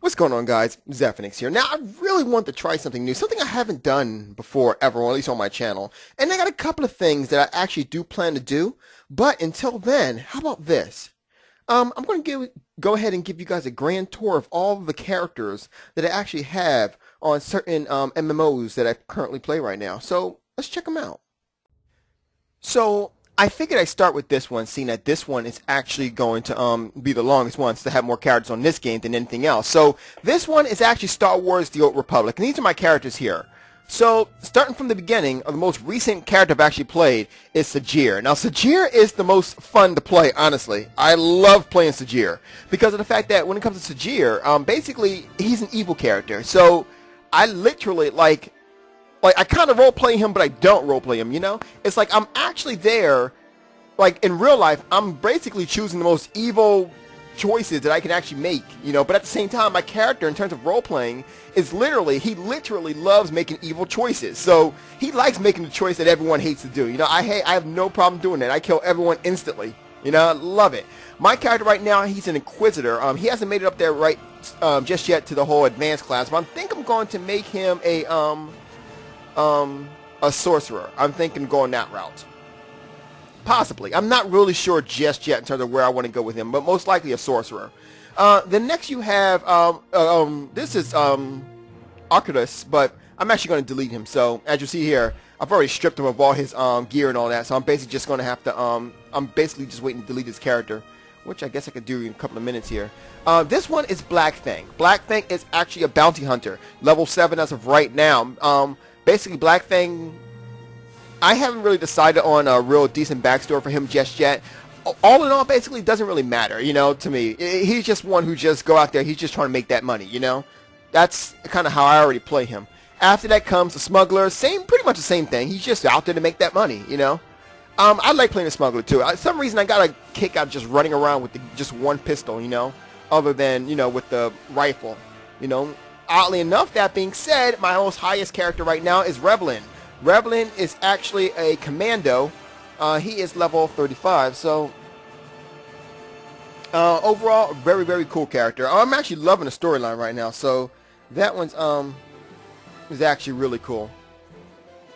What's going on, guys? Zephyrnix here. Now, I really want to try something new, something I haven't done before ever, or at least on my channel. And I got a couple of things that I actually do plan to do. But until then, how about this? I'm going to go ahead and give you guys a grand tour of all of the characters that I actually have on certain MMOs that I currently play right now. So let's check them out. So I figured I'd start with this one, seeing that this one is actually going to be the longest one, to have more characters on this game than anything else. So this one is actually Star Wars: The Old Republic, and these are my characters here. So starting from the beginning, the most recent character I've actually played is Sajir. Now Sajir is the most fun to play, honestly. I love playing Sajir because of the fact that when it comes to Sajir, basically he's an evil character. So I literally like I kind of roleplay him, but I don't roleplay him, you know? It's like I'm actually there, like in real life, I'm basically choosing the most evil choices that I can actually make, you know? But at the same time, my character, in terms of roleplaying, is he literally loves making evil choices. So he likes making the choice that everyone hates to do. You know, I have no problem doing that. I kill everyone instantly. You know, I love it. My character right now, he's an Inquisitor. He hasn't made it up there just yet to the whole advanced class, but I think I'm going to make him a sorcerer. I'm thinking going that route. Possibly. I'm not really sure just yet in terms of where I want to go with him, but most likely a sorcerer. Then next you have, this is Arcadus, but I'm actually going to delete him. So as you see here, I've already stripped him of all his gear and all that, so I'm basically just going to have to, I'm basically just waiting to delete his character, which I guess I could do in a couple of minutes here. This one is Black Fang. Black Fang is actually a bounty hunter, level 7 as of right now. Basically, Black Fang, I haven't really decided on a real decent backstory for him just yet. All in all, basically, doesn't really matter, you know, to me. He's just one who just go out there, he's just trying to make that money, you know. That's kind of how I already play him. After that comes the Smuggler, pretty much the same thing. He's just out there to make that money, you know. I like playing the Smuggler, too. For some reason, I got a kick out just running around with just one pistol, you know, other than, you know, with the rifle, you know. Oddly enough, that being said, my most highest character right now is Revelin. Revelin is actually a commando. He is level 35, so overall, very, very cool character. I'm actually loving the storyline right now, so that one's is actually really cool.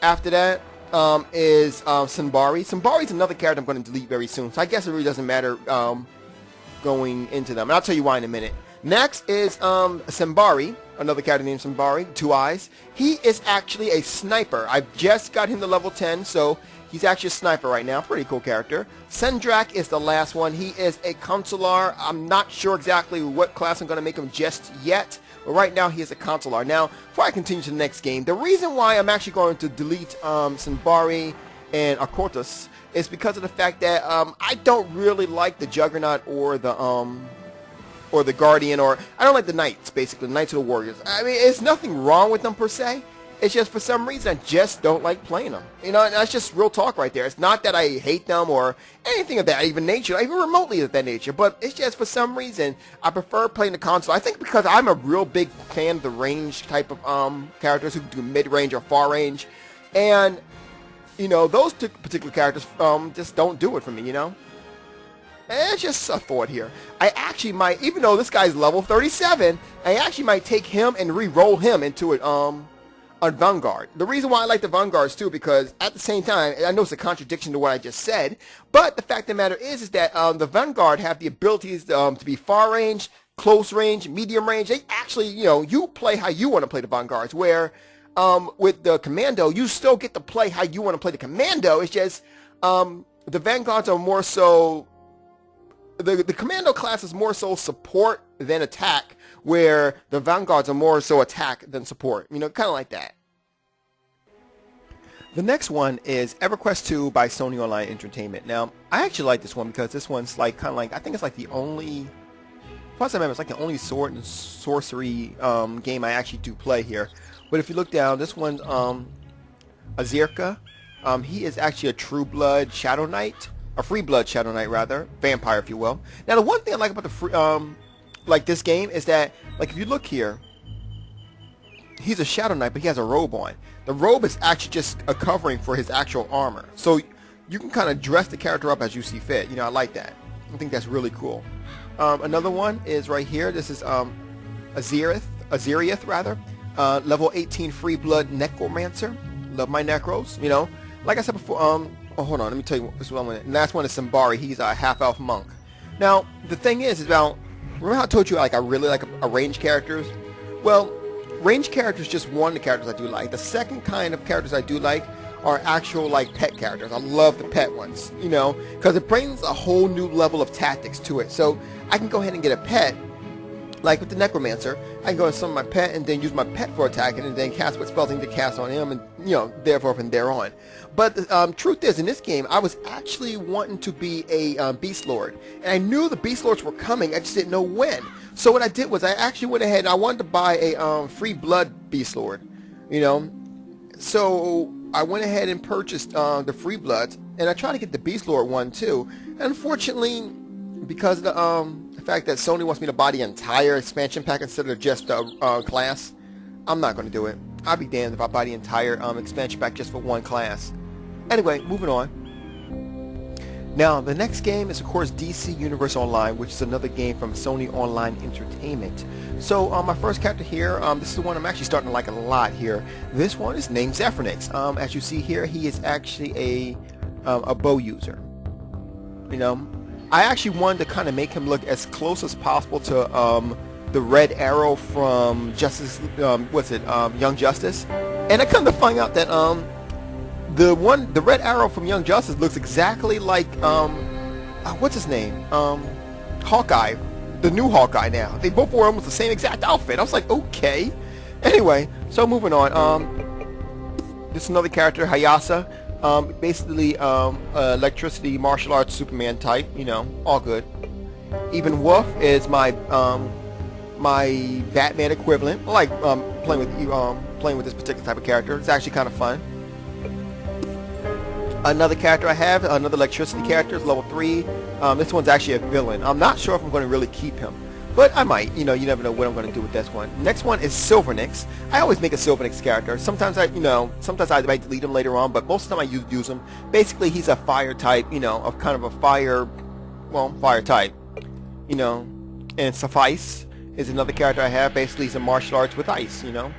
After that is Sinbari. Sinbari's another character I'm going to delete very soon, so I guess it really doesn't matter going into them, and I'll tell you why in a minute. Next is Sinbari, another character named Sinbari, 2 eyes. He is actually a sniper. I've just got him to level 10, so he's actually a sniper right now. Pretty cool character. Sendrak is the last one. He is a consular. I'm not sure exactly what class I'm going to make him just yet, but right now he is a consular. Now, before I continue to the next game, the reason why I'm actually going to delete Sinbari and Arcortus is because of the fact that I don't really like the Juggernaut or the Guardian, or I don't like the Knights, basically, the Knights of the Warriors. I mean, there's nothing wrong with them per se. It's just for some reason I just don't like playing them. You know, and that's just real talk right there. It's not that I hate them or anything of that, even nature, even remotely of that nature, but it's just for some reason I prefer playing the console. I think because I'm a real big fan of the range type of characters who do mid-range or far range, and you know, those two particular characters just don't do it for me, you know. It's just a thought here. I actually might, even though this guy's level 37, I actually might take him and re-roll him into a Vanguard. The reason why I like the Vanguards too, because at the same time, I know it's a contradiction to what I just said, but the fact of the matter is that the Vanguard have the abilities to be far range, close range, medium range. They actually, you know, you play how you want to play the Vanguards, where with the Commando, you still get to play how you want to play the Commando. It's just the Vanguards are more so, the Commando class is more so support than attack, where the Vanguards are more so attack than support. You know, kind of like that. The next one is EverQuest 2 by Sony Online Entertainment. Now, I actually like this one because this one's like kind of like, I think it's like the only, plus I remember, it's like the only sword and sorcery game I actually do play here. But if you look down, this one's Azirka. He is actually a true blood Shadow Knight. A free blood Shadow Knight, rather, vampire, if you will. Now, the one thing I like about the like this game is that, like, if you look here, he's a Shadow Knight, but he has a robe on. The robe is actually just a covering for his actual armor, so you can kind of dress the character up as you see fit. You know, I like that. I think that's really cool. Another one is right here. This is Azeriath rather. Level 18 free blood necromancer. Love my necros. You know, like I said before. Oh, hold on. Let me tell you this one. The last one is Simbari. He's a half-elf monk. Now, the thing is about. Remember how I told you like I really like a range characters? Well, range characters just one of the characters I do like. The second kind of characters I do like are actual like pet characters. I love the pet ones, you know, because it brings a whole new level of tactics to it. So I can go ahead and get a pet, like with the necromancer. I can go and summon my pet and then use my pet for attacking and then cast what spells I need to cast on him, and you know, therefore from there on. But the truth is, in this game, I was actually wanting to be a beast lord, and I knew the beast lords were coming. I just didn't know when. So what I did was I actually went ahead and I wanted to buy a free blood beast lord, you know. So I went ahead and purchased the free bloods, and I tried to get the beast lord one too. And unfortunately, because of the fact that Sony wants me to buy the entire expansion pack instead of just class, I'm not going to do it. I'll be damned if I buy the entire expansion pack just for one class. Anyway, moving on. Now, the next game is, of course, DC Universe Online, which is another game from Sony Online Entertainment. So, my first character here, this is the one I'm actually starting to like a lot here. This one is named Zephyrnix. As you see here, he is actually a bow user. You know, I actually wanted to kind of make him look as close as possible to the Red Arrow from Justice, Young Justice. And I come to find out that the Red Arrow from Young Justice looks exactly like what's his name? Hawkeye, the new Hawkeye. Now they both wore almost the same exact outfit. I was like, okay. Anyway, so moving on. This is another character, Hayasa. Basically, electricity, martial arts, Superman type. You know, all good. Even Wolf is my my Batman equivalent. I like playing with this particular type of character. It's actually kind of fun. Another character I have, another electricity character, is level 3. This one's actually a villain. I'm not sure if I'm going to really keep him, but I might. You know, you never know what I'm going to do with this one. Next one is Zephyrnix. I always make a Zephyrnix character. Sometimes I might delete him later on, but most of the time I use him. Basically, he's a fire type. You know, of kind of a fire type. You know, and Suffice is another character I have. Basically, he's a martial arts with ice. You know,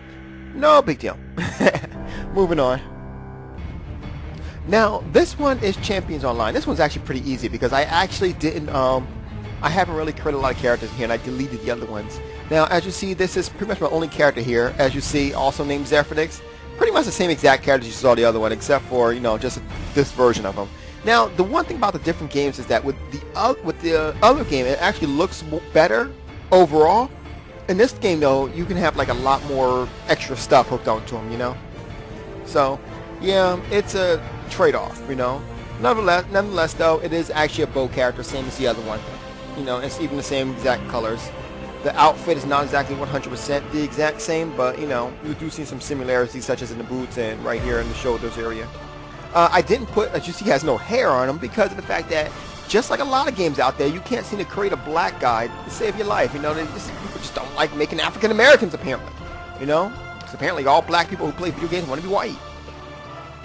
no big deal. Moving on. Now, this one is Champions Online. This one's actually pretty easy because I actually didn't, I haven't really created a lot of characters here, and I deleted the other ones. Now, as you see, this is pretty much my only character here. As you see, also named Zephyrnix. Pretty much the same exact characters you saw the other one, except for, you know, just this version of them. Now, the one thing about the different games is that with the other game, it actually looks better overall. In this game, though, you can have, like, a lot more extra stuff hooked onto them, you know? So, yeah, it's a trade-off, you know. Nonetheless, though, it is actually a bow character, same as the other one. You know, it's even the same exact colors. The outfit is not exactly 100% the exact same, but, you know, you do see some similarities, such as in the boots and right here in the shoulders area. I didn't put, as you see, he has no hair on him because of the fact that, just like a lot of games out there, you can't seem to create a black guy to save your life. You know, people just don't like making African Americans, apparently. You know, because apparently all black people who play video games want to be white.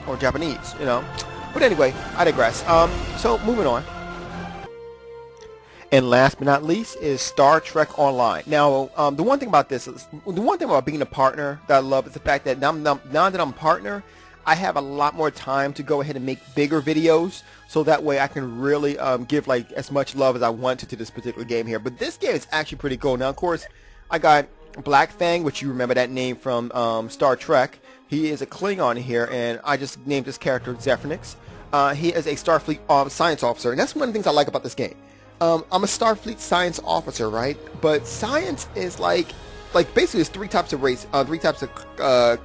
Or Japanese, you know. But anyway, I digress. So moving on. And last but not least is Star Trek Online. Now, the one thing about being a partner that I love is the fact that now that I'm a partner, I have a lot more time to go ahead and make bigger videos, so that way I can really give like as much love as I want to this particular game here. But this game is actually pretty cool. Now, of course, I got Black Fang, which you remember that name from Star Trek. He is a Klingon here, and I just named this character Zephyrnix. He is a Starfleet science officer, and that's one of the things I like about this game. I'm a Starfleet science officer, right? But science is like basically there's three types of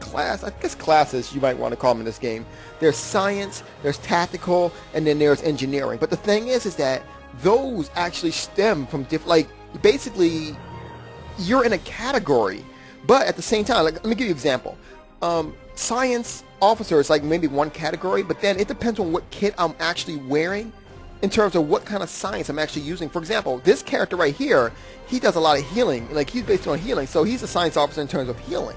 class. I guess classes you might want to call them in this game. There's science, there's tactical, and then there's engineering. But the thing is that those actually stem from basically you're in a category, but at the same time, like, let me give you an example. Science officer is like maybe one category, but then it depends on what kit I'm actually wearing in terms of what kind of science I'm actually using. For example, this character right here, he does a lot of healing. Like, he's based on healing, so he's a science officer in terms of healing.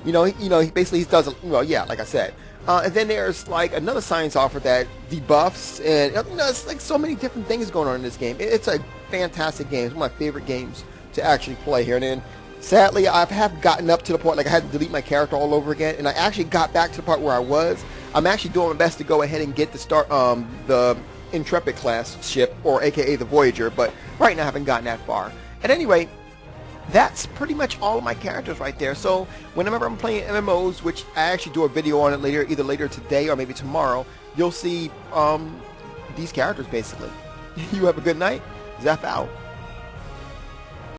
He does, well, yeah, like I said. And then there's like another science officer that debuffs, and you know, it's like so many different things going on in this game. It's a fantastic game. It's one of my favorite games to actually play here. And then Sadly, I have gotten up to the point like I had to delete my character all over again, and I actually got back to the part where I was. I'm actually doing my best to go ahead and get the Intrepid class ship, or aka the Voyager, but right now I haven't gotten that far. At any rate, that's pretty much all of my characters right there. So whenever I'm playing MMOs, which I actually do a video on it later, either later today or maybe tomorrow, you'll see these characters basically. You have a good night. Zeph out.